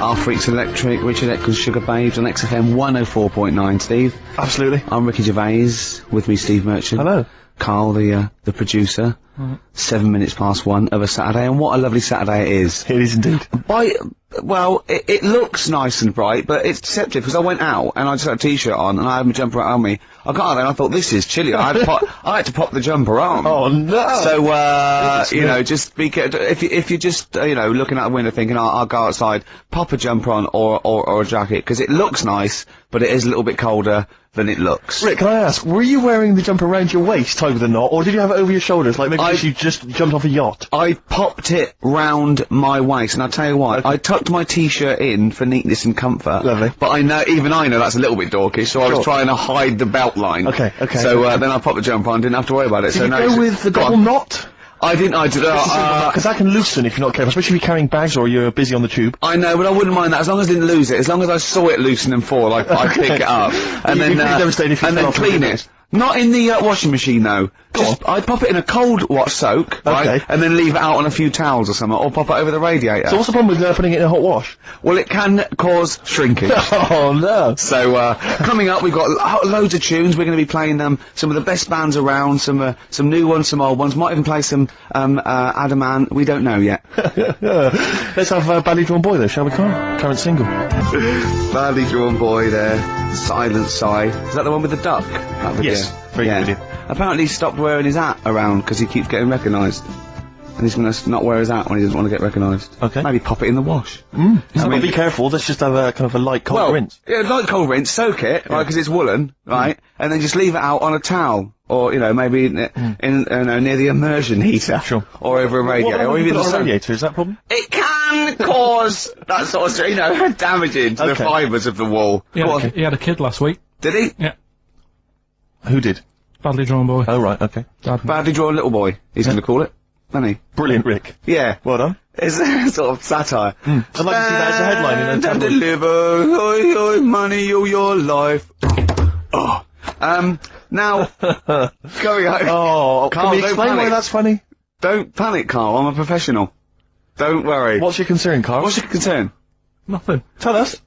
Our Freaks Electric, Richard Eccles, Sugar Babes on XFM 104.9, Steve. Absolutely. I'm Ricky Gervais, with me Steve Merchant. Hello. Carl, the producer. 7 minutes past 1 of a Saturday, and what a lovely Saturday it is. It is indeed. Well, it looks nice and bright, but it's deceptive, because I went out, and I just had a t-shirt on, and I had my jumper around me. I got out there, and I thought, this is chilly. I had to pop the jumper on. Oh, no! So, you know, just be if you're just, you know, looking out the window thinking, I'll go outside, pop a jumper on, or a jacket, because it looks nice, but it is a little bit colder than it looks. Rick, can I ask, were you wearing the jumper around your waist, tied with a knot, or did you have it over your shoulders, like maybe you just jumped off a yacht? I popped it round my waist, and I'll tell you what, I tucked my t-shirt in for neatness and comfort. Lovely. But even I know that's a little bit dorkish, so I was trying to hide the belt line. Okay. So, then I popped the jumper on, didn't have to worry about it. Did you go with the double knot? I didn't, because that can loosen if you're not careful, especially if you're carrying bags or you're busy on the tube. I know, but I wouldn't mind that, as long as I didn't lose it, as long as I saw it loosen and fall, I'd pick it up, and then clean it. Not in the washing machine though. I'd pop it in a cold wash soak, right, and then leave it out on a few towels or something, or pop it over the radiator. So what's the problem with putting it in a hot wash? Well, it can cause shrinkage. Oh no! So coming up, we've got loads of tunes. We're going to be playing some of the best bands around, some new ones, some old ones. Might even play some Adam Ant. We don't know yet. Let's have Badly Drawn Boy though, shall we, Carl? Current single. Badly Drawn Boy there. Silent Sigh. Is that the one with the duck? Yes. Very good video. Apparently he stopped wearing his hat around because he keeps getting recognised. And he's going to not wear his hat when he doesn't want to get recognised. Okay. Maybe pop it in the wash. Be careful, let's just have a kind of a light cold rinse. Yeah, light cold rinse, soak it, right, because it's woolen, right, and then just leave it out on a towel. Or, you know, maybe near the immersion heater. Sure. Or over a radiator. Or even on a radiator, is that a problem? It can cause that sort of, you know, damaging to the fibres of the wall. He had a kid last week. Did he? Yeah. Who did? Badly Drawn Boy. Oh, right, okay. Badly Drawn Little Boy, he's going to call it. Isn't he? Brilliant, Rick. Yeah. Well done. It's a sort of satire. I'd like to see that as a headline in a tabloid. Deliver, oi, money, all your life. Now, going on. Oh, Carl, can we explain why that's funny? Don't panic, Carl, I'm a professional. Don't worry. What's your concern, Carl? What's your concern? Nothing. Tell us.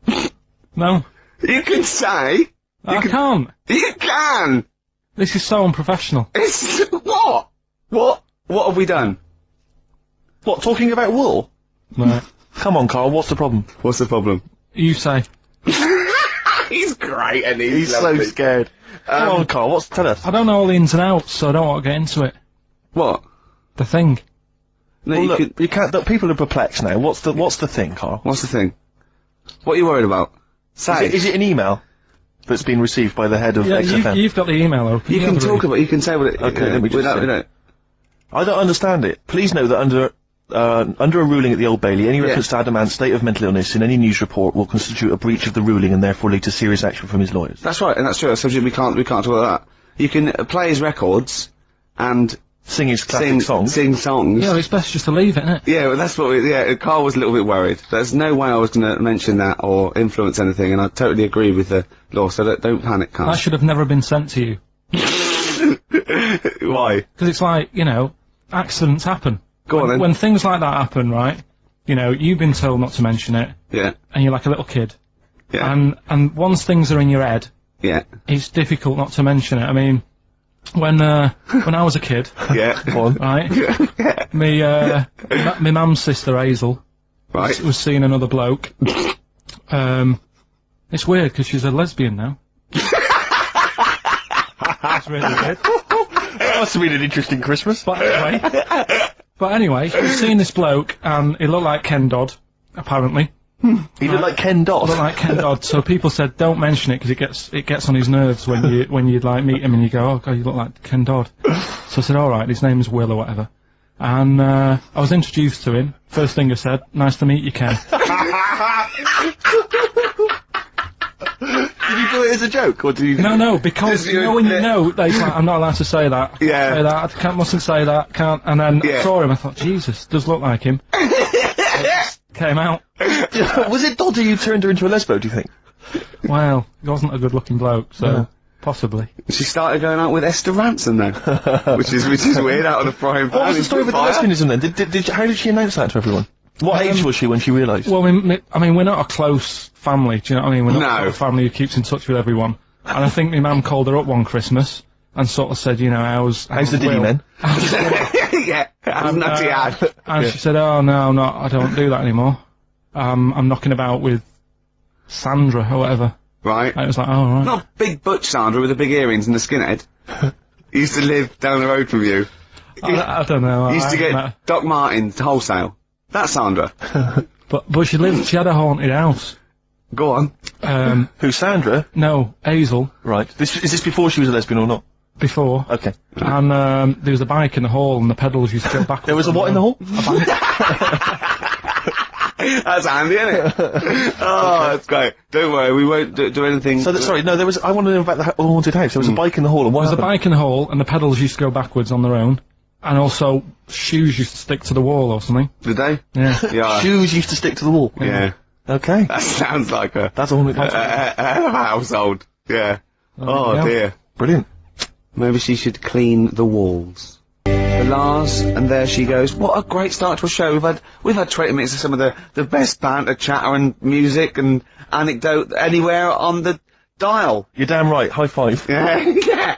No. You can say. I can't. You can! This is so unprofessional. It's, what? What have we done? What, talking about wool? Right. Come on, Carl, what's the problem? What's the problem? You say. He's great, and he's so scared. Come on, Carl, tell us. I don't know all the ins and outs, so I don't want to get into it. What? The thing. No, well, you can't, people are perplexed now. What's the thing, Carl? What's the thing? What are you worried about? Say. Is it an email that's been received by the head of XFM? You've got the email open. You can talk about it, you can say what it... Okay, let me just say. I don't understand it. Please note that under a ruling at the Old Bailey, any reference to Adam Ant's state of mental illness in any news report will constitute a breach of the ruling and therefore lead to serious action from his lawyers. That's right, and that's true. We can't talk about that. You can play his records and sing his classic songs. Sing songs. Yeah, it's best just to leave it, isn't it? Yeah, well, that's what Carl was a little bit worried. There's no way I was going to mention that or influence anything, and I totally agree with the law, so don't panic, Carl. That should have never been sent to you. Why? Because it's like, you know, accidents happen. Go on then. When things like that happen, right, you know, you've been told not to mention it. Yeah. And you're like a little kid. Yeah. And once things are in your head, yeah, it's difficult not to mention it. I mean, when I was a kid, yeah, right, yeah. my mum's sister Hazel, right, was seeing another bloke. It's weird because she's a lesbian now. That's really weird. That must have been an interesting Christmas. But anyway, she was seeing this bloke, and he looked like Ken Dodd, apparently. He looked like Ken Dodd. Looked like Ken Dodd. So people said, don't mention it because it gets on his nerves when you like meet him and you go, oh god, you look like Ken Dodd. So I said, all right, his name is Will or whatever. And I was introduced to him. First thing I said, nice to meet you, Ken. Did you do it as a joke, or do you... No, because you know when you know, like, I'm not allowed to say that. Yeah. Say that, I mustn't say that, can't, and then I saw him, I thought, Jesus, does look like him. Came out. Was it Dodd you turned her into a lesbo, do you think? Well, he wasn't a good-looking bloke, so... Possibly. She started going out with Esther Ransom then, which is weird, out of the frying pan. What was the story with the lesbianism then? How did she announce that to everyone? What age was she when she realised? Well, I mean, we're not a close family, do you know what I mean? We're not a family who keeps in touch with everyone. And I think my mum called her up one Christmas and sort of said, you know, how's the diddy men? Yeah, how's nutty ad? And she said, oh, no, I don't do that anymore. I'm knocking about with Sandra or whatever. Right. And it was like, oh, right. Not big butch Sandra with the big earrings and the skinhead. Used to live down the road from you. I don't know. Used to get Doc Martens wholesale. That's Sandra. But she had a haunted house. Go on. Who, Sandra? No, Hazel. Right. Is this before she was a lesbian or not? Before. Okay. And there was a bike in the hall and the pedals used to go backwards. There was a what in the hall? That's handy, isn't it? Oh, that's great. Don't worry, we won't do anything. So, sorry, no, I want to know about the haunted house. There was a bike in the hall, and what There was a bike in the hall, and the pedals used to go backwards on their own. And also, shoes used to stick to the wall or something. Did they? Yeah. Yeah. Shoes used to stick to the wall. Yeah. Okay. That sounds like a haunted household. Yeah. Oh, yeah. dear. Brilliant. Maybe she should clean the walls. The Lars, and there she goes. What a great start to a show. We've had 20 minutes of some of the best banter, chatter and music and anecdote anywhere on the dial. You're damn right. High five. Yeah.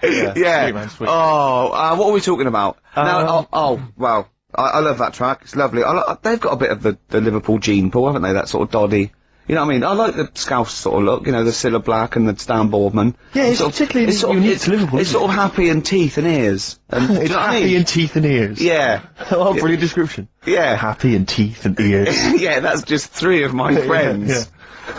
Yeah. Sweet, man, sweet. Oh, what are we talking about? Wow. I love that track. It's lovely. They've got a bit of the Liverpool gene pool, haven't they? That sort of doddy. You know what I mean? I like the Scouse sort of look, you know, the Cilla Black and the Stan Boardman. Yeah, it's particularly unique to Liverpool. It's sort of happy and teeth and ears. And, it's happy and teeth and ears. Yeah. Oh, brilliant description. Yeah. Happy and teeth and ears. Yeah, that's just 3 of my friends.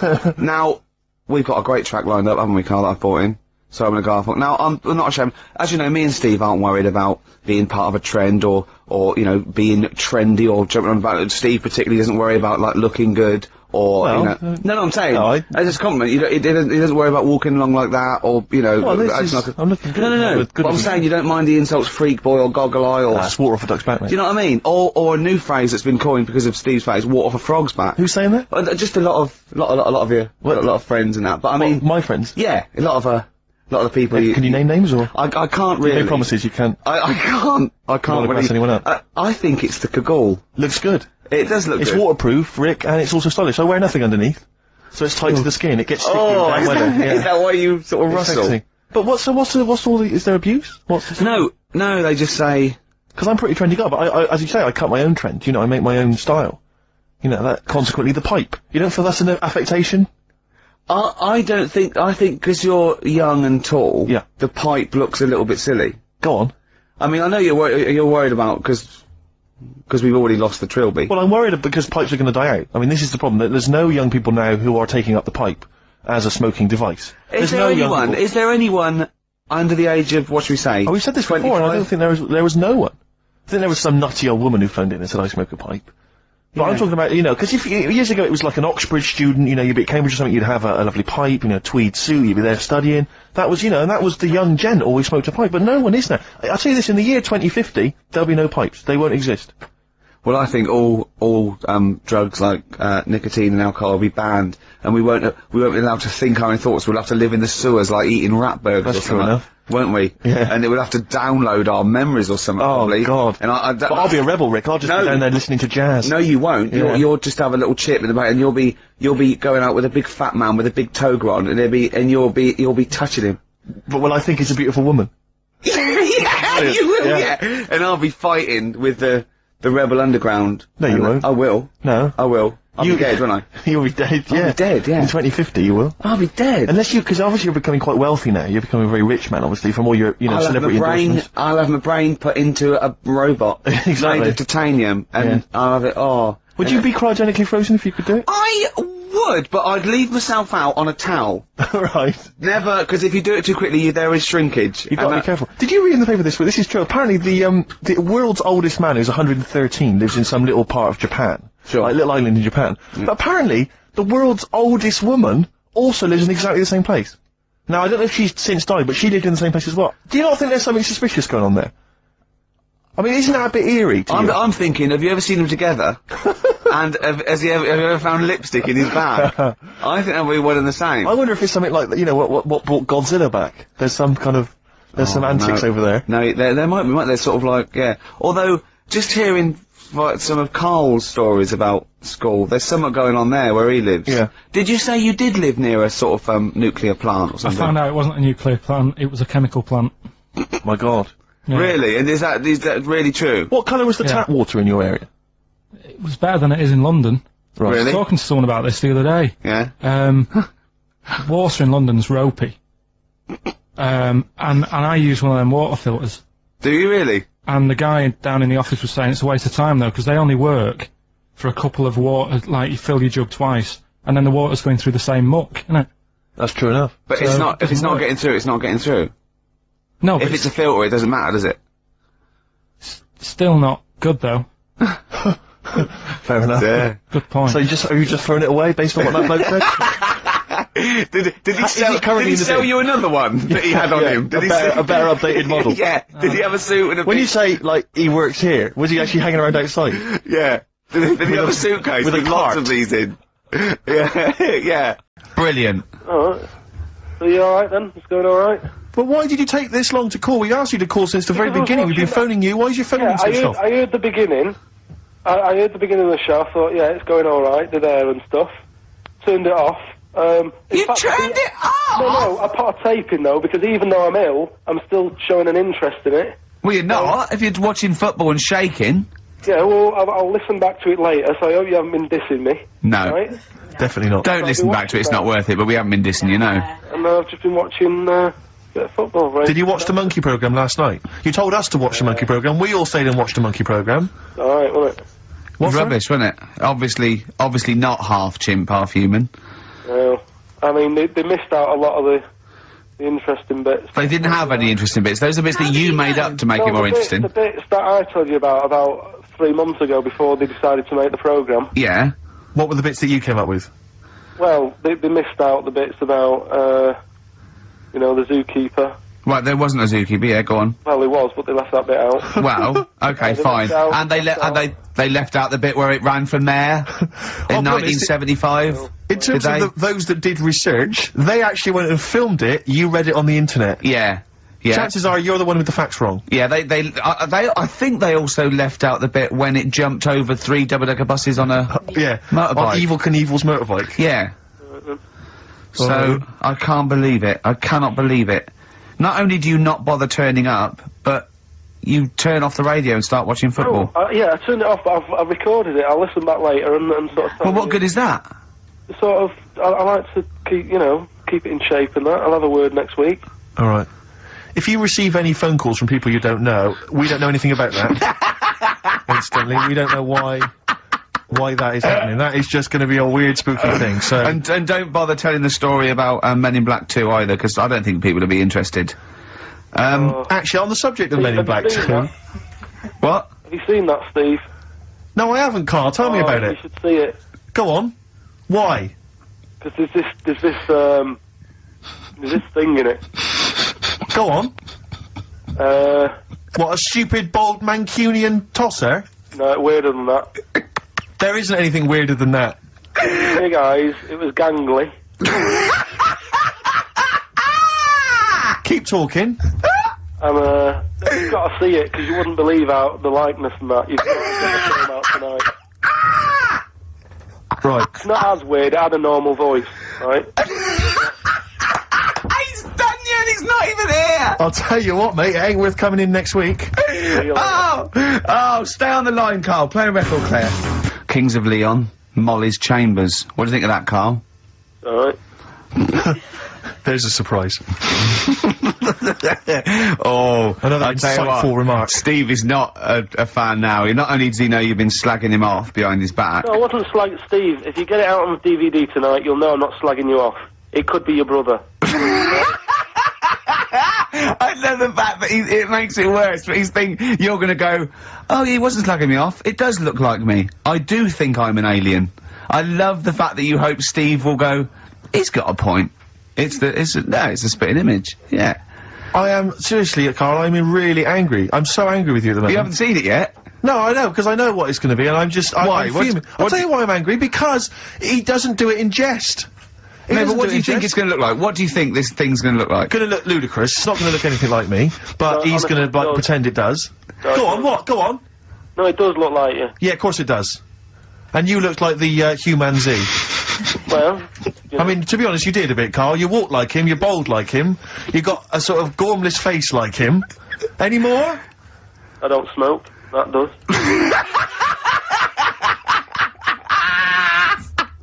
Yeah. Now, we've got a great track lined up, haven't we, Carl, that I've brought in? So I'm gonna go off. Now, I'm not ashamed. As you know, me and Steve aren't worried about being part of a trend or, you know, being trendy or jumping on about it. Steve particularly doesn't worry about, like, looking good or, well, you know. No, I'm saying. No, as a compliment, he doesn't worry about walking along like that or, you know. Well, I'm looking good. No. But I'm saying you don't mind the insults freak boy or goggle eye or. That's water off a duck's back, mate. Do you know what I mean? Or a new phrase that's been coined because of Steve's phrase, water off a frog's back. Who's saying that? Just a lot of you. A lot of friends and that. But I mean. My friends? Yeah, a lot of people. Can you name names or? I can't really. No promises, you can't. I can't really pass anyone up. I think it's the Kaggle. Looks good. It does look good. It's waterproof, Rick, and it's also stylish. I wear nothing underneath. So it's tight to the skin, it gets sticky in bad weather. Is that why you sort of rustle? Sexy. But what's all the, is there abuse? No, they just say. Because I'm a pretty trendy guy, but I, as you say, I cut my own trend, you know, I make my own style. You know, consequently the pipe. You don't feel that's an affectation? I think because you're young and tall, yeah, the pipe looks a little bit silly. Go on. I mean, I know you're worried about, because we've already lost the trilby. Well, I'm worried because pipes are going to die out. I mean, this is the problem. There's no young people now who are taking up the pipe as a smoking device. Is there anyone under the age of, what should we say? Oh, we said this before, and I don't think there was no one. I think there was some nutty old woman who phoned in and said, I smoke a pipe. But I'm talking about, you know, because years ago it was like an Oxbridge student, you know, you'd be at Cambridge or something, you'd have a lovely pipe, you know, tweed suit, you'd be there studying. That was, you know, and that was the young gent always smoked a pipe, but no one is now. I'll tell you this, in the year 2050, there'll be no pipes. They won't exist. Well, I think all drugs like nicotine and alcohol will be banned, and we won't be allowed to think our own thoughts. We'll have to live in the sewers like eating rat burgers or something. Won't we? Yeah. And it would have to download our memories or something. Oh, probably. God. And but I'll be a rebel, Rick. I'll just be down there listening to jazz. No, you won't. Yeah. You'll just have a little chip in the back, and you'll be going out with a big fat man with a big toga on, and you'll be touching him. But well, I think he's a beautiful woman. Yeah, you will. Yeah. And I'll be fighting with the Rebel Underground. No, you won't. I will. No. I will. I'll be dead, won't I? You'll be dead, yeah. I'll be dead, yeah. In 2050, you will. I'll be dead. Unless because obviously you're becoming quite wealthy now. You're becoming a very rich man, obviously, from all your, you know, celebrity endorsements. I'll have my brain put into a robot. Exactly. Made of titanium, and I'll have it, Would you be cryogenically frozen if you could do it? I would, but I'd leave myself out on a towel. Right. Never, because if you do it too quickly, there is shrinkage. You've got to be careful. Did you read in the paper this week? This is true. Apparently the world's oldest man, who's 113, lives in some little part of Japan. Sure. Like little island in Japan. But apparently, the world's oldest woman also lives in exactly the same place. Now, I don't know if she's since died, but she lived in the same place as well. Do you not think there's something suspicious going on there? I mean, isn't that a bit eerie to you? I'm thinking, have you ever seen them together? And have you ever found lipstick in his bag? I think they'll be one and the same. I wonder if it's something like, you know, what brought Godzilla back? There's some kind of, some antics over there. No, there might be, they're sort of like, yeah. Although, just hearing some of Carl's stories about school. There's something going on there where he lives. Yeah. Did you say you did live near a sort of nuclear plant or I something? found out it wasn't a nuclear plant, it was a chemical plant. My God. Yeah. Really? And is that really true? What colour was the tap water in your area? It was better than it is in London. Right. I was Really? talking to someone about this the other day. Yeah. Water in London's ropey. And I use one of them water filters. Do you really? And the guy down in the office was saying it's a waste of time though, because they only work for a couple of water, like you fill your jug twice, and then the water's going through the same muck, isn't it? That's true enough. But So it's not. If it's not work. getting through, it's not getting through. No, If but it's a filter, it doesn't matter, does it? still not good though. Fair enough. Yeah. Good point. So have you just thrown it away based on what that bloke said? Did he Is he currently did he in the sell bin? you another one that he had on Yeah, him? Did he a better updated model. Yeah. Did he have a suit and a When big- you say, like, he works here, was he actually hanging around outside? Yeah. Did he have a suitcase with a lots cart? of these in? Yeah. Yeah. Brilliant. Alright. So you alright then? It's going alright? But why did you take this long to call? We asked you to call since the very Because I was beginning. We've been watching phoning you. Why is your phone Yeah, switched off? I heard the beginning. I heard the beginning of the show. I thought, yeah, it's going alright, the there and stuff. Turned it off. In You fact, turned it off? No, I put a tape in though, because even though I'm ill, I'm still showing an interest in it. Well, you're not. If you're watching football and shaking. Yeah, well, I'll listen back to it later, so I hope you haven't been dissing me. No. Right? Definitely not. Don't listen back to it. It's not worth it. But we haven't been dissing, you know. And I've just been watching, a bit of football, right? Did you watch the Monkey programme last night? You told us to watch the Monkey programme. We all stayed and watched the Monkey programme. Alright, wasn't it? What, sorry? Rubbish, wasn't it? Obviously not half chimp, half human. Well, I mean, they missed out a lot of the interesting bits. They didn't have any interesting bits. Those are bits that you made up to make it more interesting. The bits that I told you about 3 months ago before they decided to make the programme. Yeah. What were the bits that you came up with? Well, they missed out the bits about, you know, the zookeeper. Right, there wasn't a zookeeper. Yeah, go on. Well, there was, but they left that bit out. Well, okay, they fine. left out- And they left out the bit where it ran for mayor in be honest, 1975. In terms Did of those that did research, they actually went and filmed it. You read it on the internet. Yeah. Yeah. Chances are you're the one with the facts wrong. Yeah, I think they also left out the bit when it jumped over 3 double-decker buses on a Yeah. motorbike. On Evil Knievel's motorbike. Yeah. So, Alright. I can't believe it. I cannot believe it. Not only do you not bother turning up, but you turn off the radio and start watching football. Yeah, I turned it off, but I've recorded it. I'll listen back later and sort of... Well, what good is that? Sort of, I like to keep, you know, keep it in shape and that. I'll have a word next week. Alright. If you receive any phone calls from people you don't know, we don't know anything about that. Instantly, we don't know why that is happening. That is just going to be a weird, spooky thing, so... And don't bother telling the story about Men in Black 2 either, because I don't think people will be interested. Actually, on the subject of Men in Have Black you seen 2... that? What? Have you seen that, Steve? No, I haven't, Carl. Tell me about You it. should see it. Go on. Why? Because there's this thing in it. Go on. No, What, a stupid, bald Mancunian tosser? weirder than that. There isn't anything weirder than that. Hey guys, it was gangly. Keep talking. And, you've got to see it, because you wouldn't believe how the likeness and that. You've got to get the film out tonight. Right. It's not as weird, it had a normal voice, right? He's done you and he's not even here! I'll tell you what, mate, it ain't worth coming in next week. Oh, stay on the line, Carl. Play a record player. Kings of Leon, Molly's Chambers. What do you think of that, Carl? Alright. There's a surprise. Oh, Another I tell you insightful what, remark. Steve is not a fan now. Not only does he know you've been slagging him off behind his back. No, I wasn't slagging Steve. If you get it out on DVD tonight, you'll know I'm not slagging you off. It could be your brother. I love the fact that it makes it worse, but he's thinking you're going to go, oh, he wasn't slagging me off. It does look like me. I do think I'm an alien. I love the fact that you hope Steve will go, he's got a point. It's a spitting image. Yeah. I am, seriously, Carl, I'm really angry. I'm so angry with you at the moment. You haven't seen it yet? No, I know, because I know what it's going to be, and I'm just... Why? I'm fuming. I'll tell you why I'm angry, because he doesn't do it in jest. He No, doesn't but what do you it in think jest. it's going to look like? What do you think this thing's going to look like? Gonna look ludicrous. It's not gonna look anything like me, but No, he's honestly, gonna, like, no. pretend it does. No, Go on, what? Go on. No, it does look like you. Yeah, of course it does. And you looked like the, Human Z. Well, I mean, to be honest, you did a bit, Carl. You walk like him, you're bold like him, you got a sort of gormless face like him. Any more? I don't smoke. That does.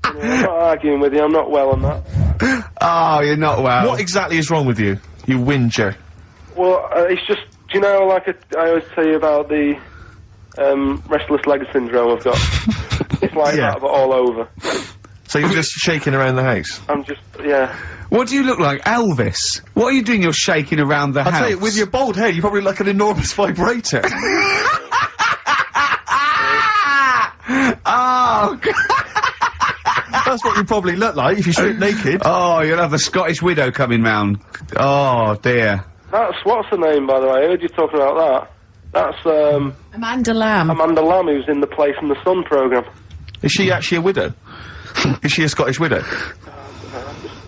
I'm not arguing with you, I'm not well on that. Oh, you're not well. What exactly is wrong with you, you whinger? Well, it's just, do you know, like I always tell you about the restless leg syndrome I've got? It's like Yeah. that, but all over. So you're just shaking around the house? I'm just, yeah. What do you look like, Elvis? What are you doing? You're shaking around the house. I'll tell you, with your bald head, you probably look like an enormous vibrator. Oh, God. That's what you probably look like if you strip naked. Oh, you'll have a Scottish widow coming round. Oh, dear. That's, what's her name, by the way? I heard you talking about that. That's, Amanda Lamb. Amanda Lamb, who's in the Place in the Sun programme. Is she actually a widow? Is she a Scottish widow?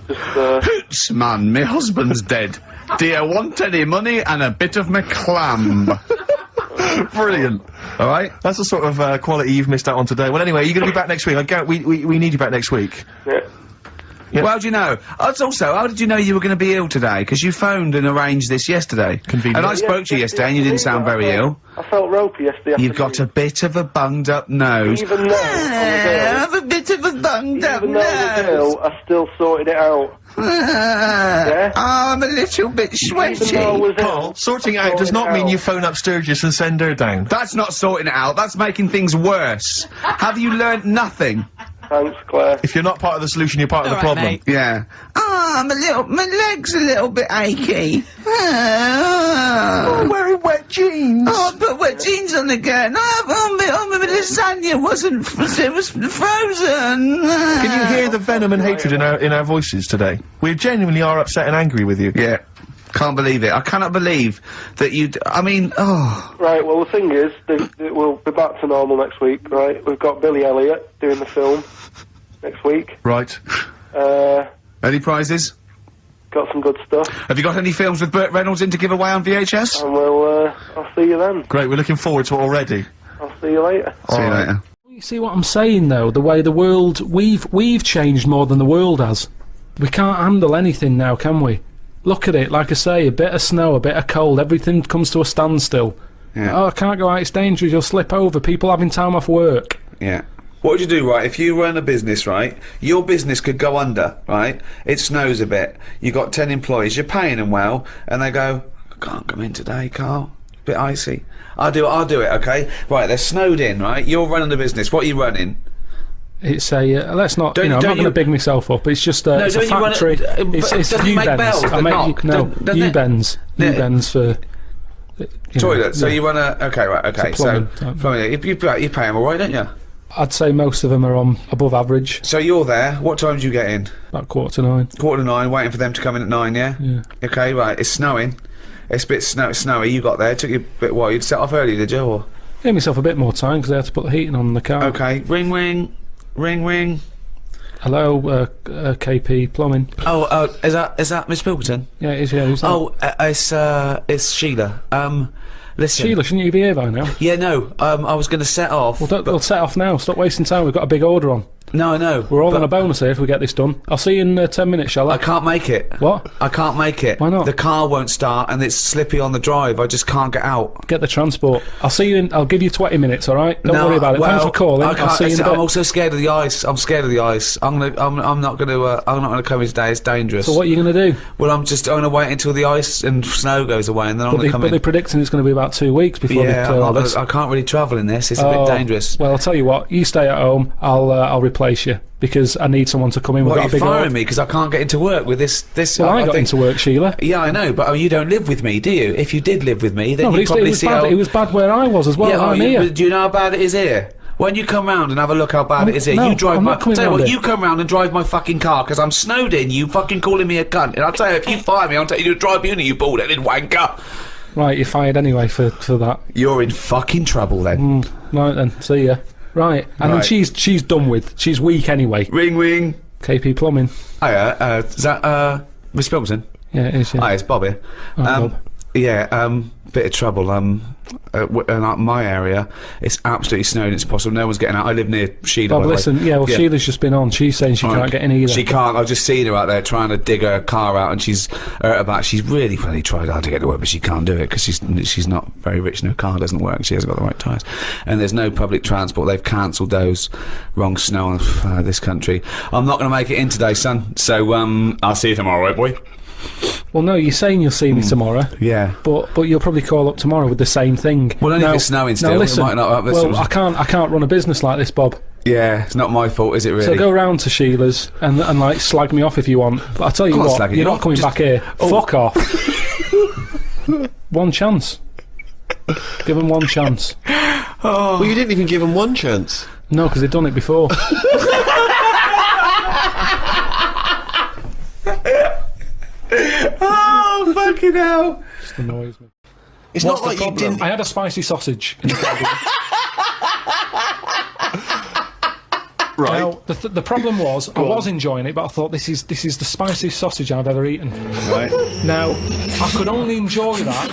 Hoots, man, my husband's dead. Do you want any money and a bit of my clam? Brilliant. Alright? That's the sort of, quality you've missed out on today. Well, anyway, you're gonna be back next week. We need you back next week. Yeah. Yep. Well, how do you know? Also, how did you know you were going to be ill today? Because you phoned and arranged this yesterday. Convenient. And I spoke to you yesterday and you didn't sound very ill. I felt ropey yesterday afternoon. You've got a bit of a bunged up nose. Even though I have a bit of a bunged up Even though I was nose. ill, I still sorted it out. Yeah? I'm a little bit Even though I sweaty. was Carl, ill, sorting it I out does sorted not it mean out. you phone up Sturgis and send her down. That's not sorting it out, that's making things worse. Have you learnt nothing? Thanks, Claire. If you're not part of the solution, you're part of the All right, problem. mate. Yeah. Oh, my leg's a little bit achy. Oh, wearing wet jeans. Oh, I put wet jeans on again. My lasagna wasn't, it was frozen. Can you hear the venom and hatred in our voices today? We genuinely are upset and angry with you. Yeah. Can't believe it. I cannot believe that I mean, oh. Right, well, the thing is, we'll be back to normal next week, right? We've got Billy Elliot doing the film next week. Right. Any prizes? Got some good stuff. Have you got any films with Burt Reynolds in to give away on VHS? And I'll see you then. Great, we're looking forward to it already. I'll see you later. See you later. You see what I'm saying, though? The way the world... We've changed more than the world has. We can't handle anything now, can we? Look at it, like I say, a bit of snow, a bit of cold, everything comes to a standstill. Yeah. Oh, I can't go out, it's dangerous, you'll slip over, people having time off work. Yeah. What would you do, right, if you run a business, right, your business could go under, right, it snows a bit, you got 10 employees, you're paying them well, and they go, I can't come in today, Carl, bit icy. I'll do it, okay? Right, they're snowed in, right, you're running the business, what are you running? It's a, let's not, I'm not going to big myself up, it's just it's a don't you run factory, it- it's doesn't it make bells U-bends, that knock? Doesn't it? U-bends, Yeah. U-bends for... Toilet, so you run a, okay, right, okay, plumbing so, type. plumbing, you pay them alright, don't you? I'd say most of them are on above average, So you're there, what time do you get in? about 9:15. 9:15, waiting for them to come in at 9, yeah? Yeah. Okay, right, it's snowing. It's a bit snowy, you got there, it took you a bit while, you'd set off early, did you, or? Gave myself a bit more time because I had to put the heating on in the car. Okay, ring ring, ring ring. Hello, KP Plumbing. Oh, is that Miss Pilkington? Yeah, it is, yeah, who's that? Oh, it's Sheila. Listen. Sheila, shouldn't you be here by now? Yeah, no, I was gonna set off. Well, we'll set off now. Stop wasting time. We've got a big order on. No, I know. We're all on a bonus here if we get this done. I'll see you in 10 minutes, shall I? I can't make it. What? I can't make it. Why not? The car won't start and it's slippy on the drive. I just can't get out. Get the transport. I'll see you in... I'll give you 20 minutes, alright? Don't worry about it. Thanks for calling. I I'll can't, see you in a bit. I'm also scared of the ice. I'm scared of the ice. I'm not gonna come in today. It's dangerous. So what are you going to do? Well, I'm gonna wait until the ice and snow goes away and then I'm gonna come But in. they're predicting it's going to be about 2 weeks before they Yeah, clear all this. I can't really travel in this. It's a bit dangerous. Well, I'll tell you what. You stay at home. I'll replace you because I need someone to come in. We've What, got are a big you firing order. me because I can't get into work with this? Well, I got think, into work, Sheila. Yeah, I know, but you don't live with me, do you? If you did live with me, then No, but you'd probably it was see bad. how. It was bad where I was as well. Yeah, I'm here. do you know how bad it is here? When you come round and have a look how bad it is here, no, you drive I'm my. not coming Tell you round what, here. you come round and drive my fucking car because I'm snowed in. You fucking calling me a cunt, and I'll tell you if you fire me, I'll take you to a tribunal. You bald-headed wanker. Right, you're fired anyway for that. You're in fucking trouble then. Right then, see ya. Right, and then Right. she's done with. She's weak anyway. Ring ring. KP Plumbing. Hiya, is that Miss Pilkington? Yeah, it is. Yeah. Hi, it's Bob here. Bob. Yeah, bit of trouble. In my area, it's absolutely snowed. It's possible. No one's getting out. I live near Sheila. Bob, by the way. listen, well, Sheila's just been on. She's saying she can't get in either. She can't. I've just seen her out there trying to dig her car out, and she's hurt her back. She's really tried hard to get to work, but she can't do it because she's not very rich and her car doesn't work. She hasn't got the right tyres, and there's no public transport. They've cancelled those. Wrong snow on this country. I'm not going to make it in today, son. So I'll see you tomorrow, right, boy? Well, no, you're saying you'll see me tomorrow. Yeah. But you'll probably call up tomorrow with the same thing. Well, only if it's snowing still. Now listen, it might not, I can't run a business like this, Bob. Yeah, it's not my fault, is it really? So go round to Sheila's and like slag me off if you want. But I'll tell you what, you're not coming back here. Fuck off. One chance. Give them one chance. Well, you didn't even give them one chance. No, because they've done it before. Oh, fucking hell. Just annoys me. It's not like you didn't... I had a spicy sausage in the Right. Now, the problem was, I was enjoying it, but I thought this is the spiciest sausage I've ever eaten. Right. Now, I could only enjoy that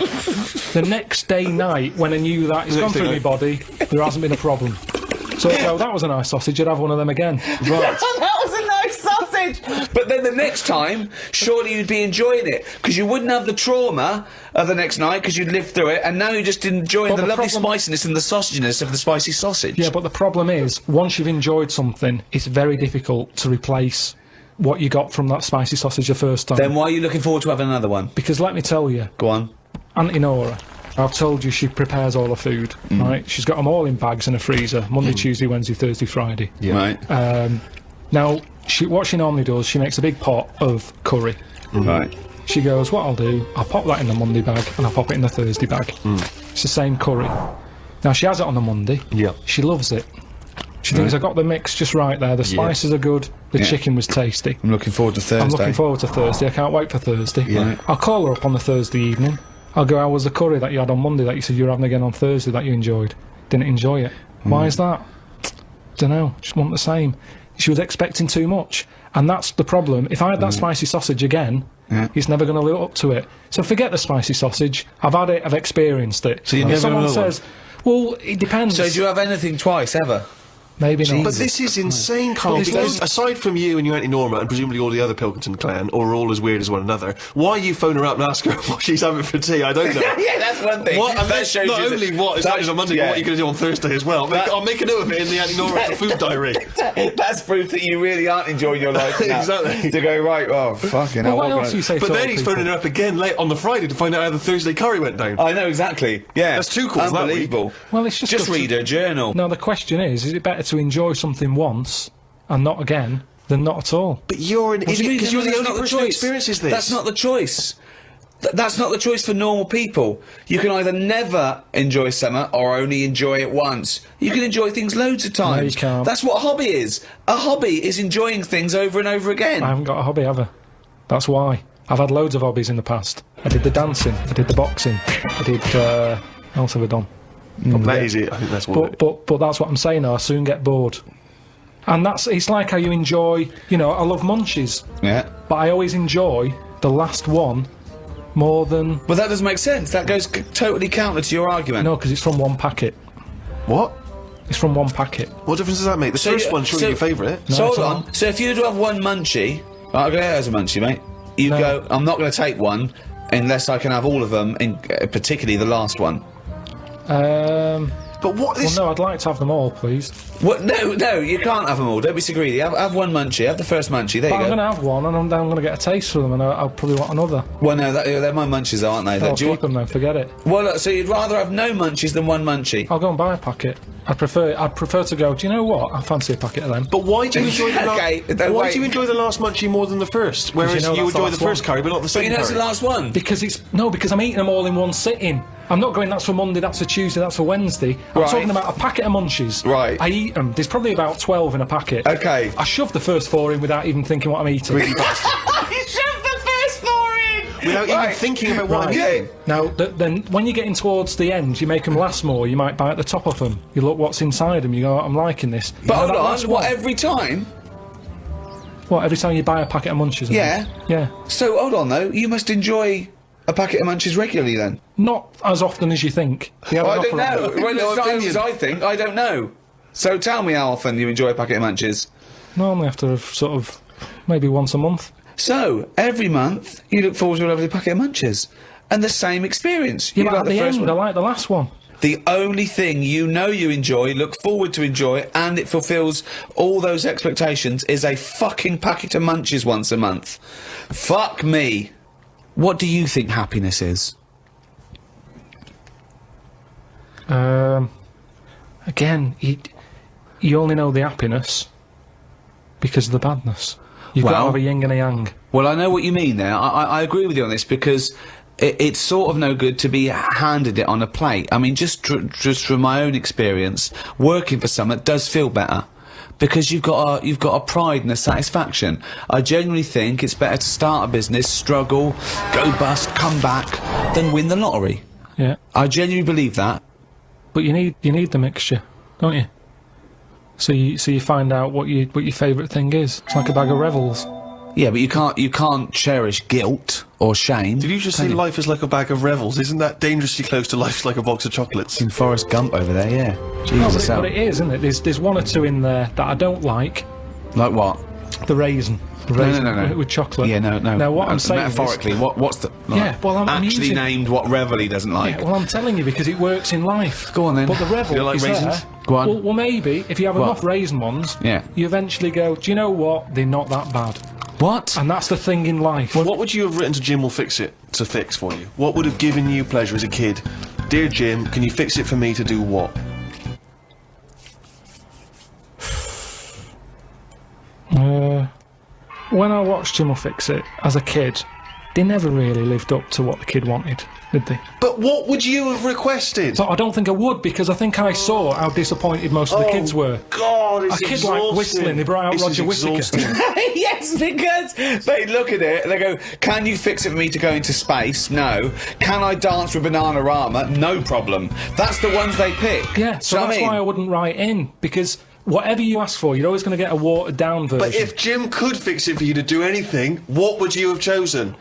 the next day night when I knew that it's gone through my body, there hasn't been a problem. So that was a nice sausage, I'd have one of them again. Right. That was a nice sausage! But then the next time, surely you'd be enjoying it, because you wouldn't have the trauma of the next night, because you'd lived through it, and now you're just enjoying the lovely spiciness and the sausaginess of the spicy sausage. Yeah, but the problem is, once you've enjoyed something, it's very difficult to replace what you got from that spicy sausage the first time. Then why are you looking forward to having another one? Because let me tell you, Go on. Auntie Nora, I've told you she prepares all her food, right? She's got them all in bags in a freezer, Monday, Tuesday, Wednesday, Thursday, Friday. Yeah. Right. Now, what she normally does, she makes a big pot of curry. Right. She goes, what I'll do, I'll pop that in the Monday bag and I'll pop it in the Thursday bag. It's the same curry. Now, she has it on the Monday. Yeah. She loves it. She thinks I got the mix just right there. The spices are good. The chicken was tasty. I'm looking forward to Thursday. I'm looking forward to Thursday. I can't wait for Thursday. Yeah. I'll call her up on the Thursday evening. I'll go, how was the curry that you had on Monday that you said you were having again on Thursday that you enjoyed? Didn't enjoy it. Why is that? Dunno, just want the same. She was expecting too much. And that's the problem. If I had that spicy sausage again, it's never going to live up to it. So forget the spicy sausage. I've had it, I've experienced it. So you never someone have another says, well, it depends. So do you have anything twice, ever? Maybe not. But this is insane, Carl, because aside from you and your Auntie Norma and presumably all the other Pilkington clan, or are all as weird as one another, why you phone her up and ask her what she's having for tea, I don't know. Yeah, that's one thing. What, and that shows not you only what is happening on Monday, but what you're going to do on Thursday as well. I'll make a note of it in the Auntie Norma food diary. That's proof that you really aren't enjoying your life now. Exactly. To go, right, oh, fucking hell. What else do you say? But then he's phoning her up again late on the Friday to find out how the Thursday curry went down. I know, exactly. Yeah. That's two calls that week. Unbelievable. Well, it's just read her journal. No, the question is it better to enjoy something once and not again than not at all? But you're an idiot because you're the only person who choice. experiences this. That's not the choice. That's not the choice for normal people. You can either never enjoy summer or only enjoy it once. You can enjoy things loads of times. No, you can't. That's what a hobby is. A hobby is enjoying things over and over again. I haven't got a hobby ever. That's why. I've had loads of hobbies in the past. I did the dancing, I did the boxing, I did, what else have I done? That is it. I think that's what. But that's what I'm saying though, I soon get bored. And it's like how you enjoy, I love munchies. Yeah. But I always enjoy the last one more than... Well, that doesn't make sense. That goes totally counter to your argument. No, because it's from one packet. What? It's from one packet. What difference does that make? The first one's surely your favourite. So hold it's on. not. So if you were to have one munchie, I'll go as a munchie, mate. You go, I'm not going to take one unless I can have all of them, particularly the last one. But what is... Well, no, I'd like to have them all, please. What? No, you can't have them all. Don't be so greedy. Have one munchie. Have the first munchie. There But you I'm go. going to have one, and I'm going to get a taste for them, and I'll probably want another. Well, no, they're my munchies, aren't they? I'll Do you keep them then, forget it. Well, look, so you'd rather have no munchies than one munchie? I'll go and buy a packet. I'd prefer to go, do you know what? I fancy a packet of them. But why do you enjoy the why wait. do you enjoy the last munchie more than the first? Whereas you know you that's the enjoy the last first one. curry, but not the But second you know it's curry. the last one. Because I'm eating them all in one sitting. I'm not going, that's for Monday, that's for Tuesday, that's for Wednesday. I'm Right. talking about a packet of munchies. Right. I eat them. There's probably about 12 in a packet. Okay. I shove the first 4 in without even thinking what I'm eating. You shoved the first 4 in! Without even thinking about what I'm eating. Now, then, when you're getting towards the end, you make them last more, you might bite the top off them. You look what's inside them, you go, I'm liking this. But You know hold that on, last what, one? every time? What, every time you buy a packet of munchies? Yeah. Yeah. So, hold on, though. You must enjoy a packet of Munchies regularly then? Not as often as you think. I don't know. Well, it's not as I think. I don't know. So tell me how often you enjoy a packet of Munchies. Normally after sort of maybe once a month. So every month you look forward to a lovely packet of Munchies, and the same experience. Yeah, You but like at the first end, one. I like the last one. The only thing you know you enjoy, look forward to enjoy, and it fulfills all those expectations is a fucking packet of Munchies once a month. Fuck me. What do you think happiness is? Again, you only know the happiness because of the badness. You've got to Well- have a yin and a yang. Well, I know what you mean there. I agree with you on this because it's sort of no good to be handed it on a plate. I mean, just from my own experience, working for someone does feel better because you've got a pride and a satisfaction. I genuinely think it's better to start a business, struggle, go bust, come back, than win the lottery. Yeah. I genuinely believe that. But you need the mixture, don't you? So you find out what your favourite thing is. It's like a bag of Revels. Yeah, but you can't cherish guilt or shame. Did you just say life is like a bag of Revels? Isn't that dangerously close to life's like a box of chocolates? In Forrest Gump over there, yeah. No, Jesus, but it is, isn't it? There's one or two in there that I don't like. like what? The raisin. The raisin No. with chocolate. Yeah, no. Now what I'm saying metaphorically, what's the Yeah, well, I'm actually using- named what Revel he doesn't like? Yeah, well, I'm telling you because it works in life. Go on then. But the Revel You don't like is raisins? there. Go on. Well, maybe if you have What? enough raisin ones, Yeah. you eventually go, do you know what? They're not that bad. What? And that's the thing in life. What would you have written to Jim will fix it to fix for you? What would have given you pleasure as a kid? Dear Jim, can you fix it for me to do what? When I watched Jim will Fix It as a kid, they never really lived up to what the kid wanted, did they? But what would you have requested? But I don't think I would because I think I saw how disappointed most of the kids were. God, it's A kid like whistling, they brought out This is Roger Whittaker. exhausting. Yes, because they look at it and they go, can you fix it for me to go into space? No. Can I dance with Bananarama? No problem. That's the ones they pick. Yeah, so Do you know that's what I why I mean? wouldn't write in because whatever you ask for, you're always going to get a watered down version. But if Jim could fix it for you to do anything, what would you have chosen?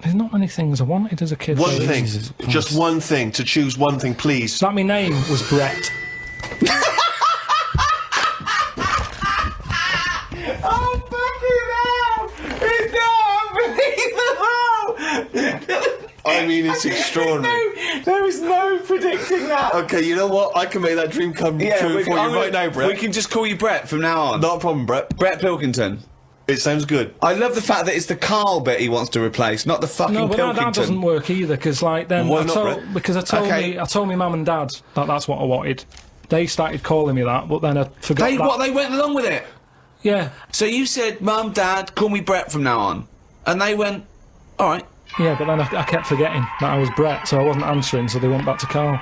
There's not many things I wanted as a kid. One really. thing. Jesus Just one thing. To choose one thing, please. That my name was Brett. Oh, fucking hell! It's not unbelievable! I mean, it's extraordinary. There is no predicting that. Okay, you know what? I can make that dream come true for you right now, Brett. We can just call you Brett from now on. Not a problem, Brett. Brett Pilkington. It sounds good. I love the fact that it's the Carl bit he wants to replace, not the fucking No, but Pilkington. that doesn't work either because like then Why I not, told, Brett? because I told me mum and dad that that's what I wanted. They started calling me that, but then I forgot that. They went along with it. Yeah, So you said, Mum, Dad, call me Brett from now on. And they went, alright. yeah, but then I kept forgetting that I was Brett, so I wasn't answering, so they went back to Carl.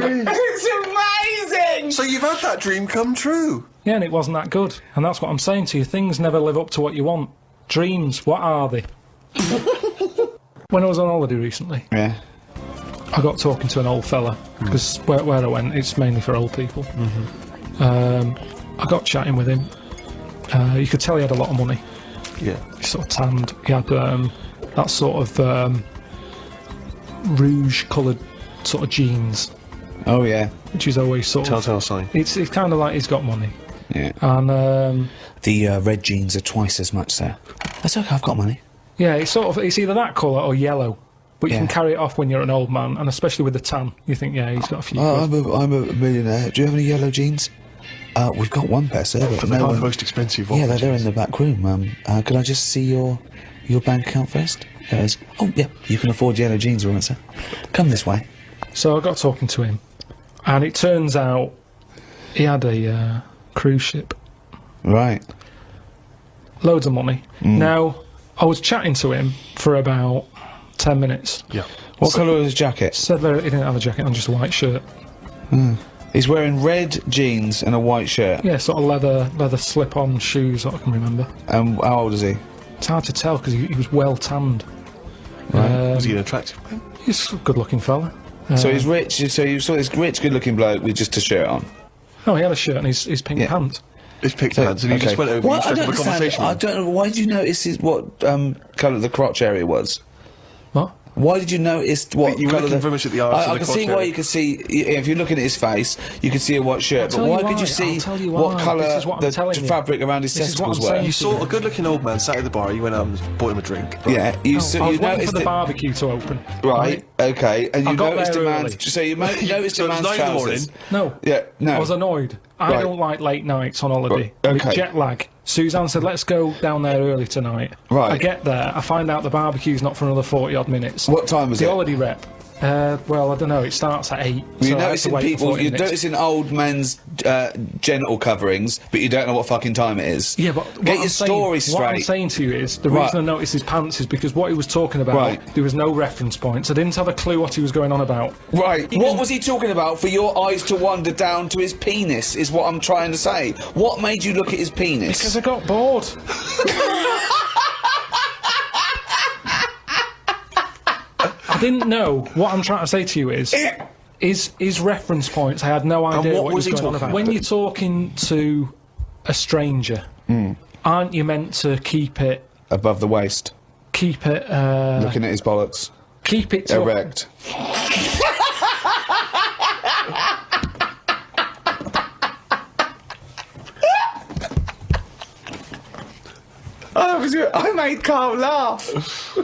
It's amazing! So you've had that dream come true. Yeah, and it wasn't that good. And that's what I'm saying to you. Things never live up to what you want. Dreams, what are they? When I was on holiday recently, Yeah. I got talking to an old fella, because where I went, it's mainly for old people. I got chatting with him. You could tell he had a lot of money. Yeah. He sort of tanned. He had that sort of rouge-coloured sort of jeans, Oh, yeah. which is always sort of... Telltale sign. It's kind of like he's got money. Yeah. And, The red jeans are twice as much, sir. That's okay, I've got money. yeah, it's either that colour or yellow. But you Yeah. can carry it off when you're an old man, and especially with the tan, you think, yeah, he's got a few. Oh, I'm a millionaire. Do you have any yellow jeans? We've got one pair, sir, but They're no the one... most expensive. Yeah, they're in the back room. Could I just see your bank account first? There it is. Oh, yeah, you can afford yellow jeans, woman, sir. Come this way. So I got talking to him, and it turns out he had a cruise ship, Right. loads of money. Now I was chatting to him for about 10 minutes. Yeah. What colour was his jacket? Said that he didn't have a jacket on, just a white shirt. He's wearing red jeans and a white shirt. Yeah, sort of leather slip-on shoes that I can remember. And how old is he? It's hard to tell because he was well tanned. Was he an attractive man? He's a good-looking fella. So he's rich, so you saw this rich, good-looking bloke with just a shirt on. Oh, he had a shirt and his pink Yeah. pants. His picture hands, and he just went over and struck up a conversation. I don't know. Why did you notice what colour the crotch area was? What? Why did you notice what you were colour looking very much at the arse. I can see why you could see if you're looking at his face, you could see a white shirt. But why could you see what colour the fabric around his testicles were? You saw a good-looking old man sat at the bar. You went up and bought him a drink. Yeah, you I was waiting for the barbecue to open. Right. Okay. And you noticed a man's. early. So you noticed a man's trousers. No. Yeah. No. I was annoyed. I don't like late nights on holiday. With jet lag. Suzanne said, let's go down there early tonight. Right. I get there, I find out the barbecue's not for another 40-odd minutes. What time was it? The holiday rep. Well, I don't know, it starts at 8. You're noticing old men's genital coverings, but you don't know what fucking time it is. Yeah, but get your story straight. What I'm saying to you is, the reason I noticed his pants is because what he was talking about, there was no reference points. I didn't have a clue what he was going on about. Right. What was he talking about for your eyes to wander down to his penis, is what I'm trying to say. What made you look at his penis? Because I got bored. I didn't know. What I'm trying to say to you is reference points. I had no idea what was he going on about. When you're talking to a stranger, aren't you meant to keep it above the waist? Keep it. Looking at his bollocks. Keep it erect. I made Carl laugh.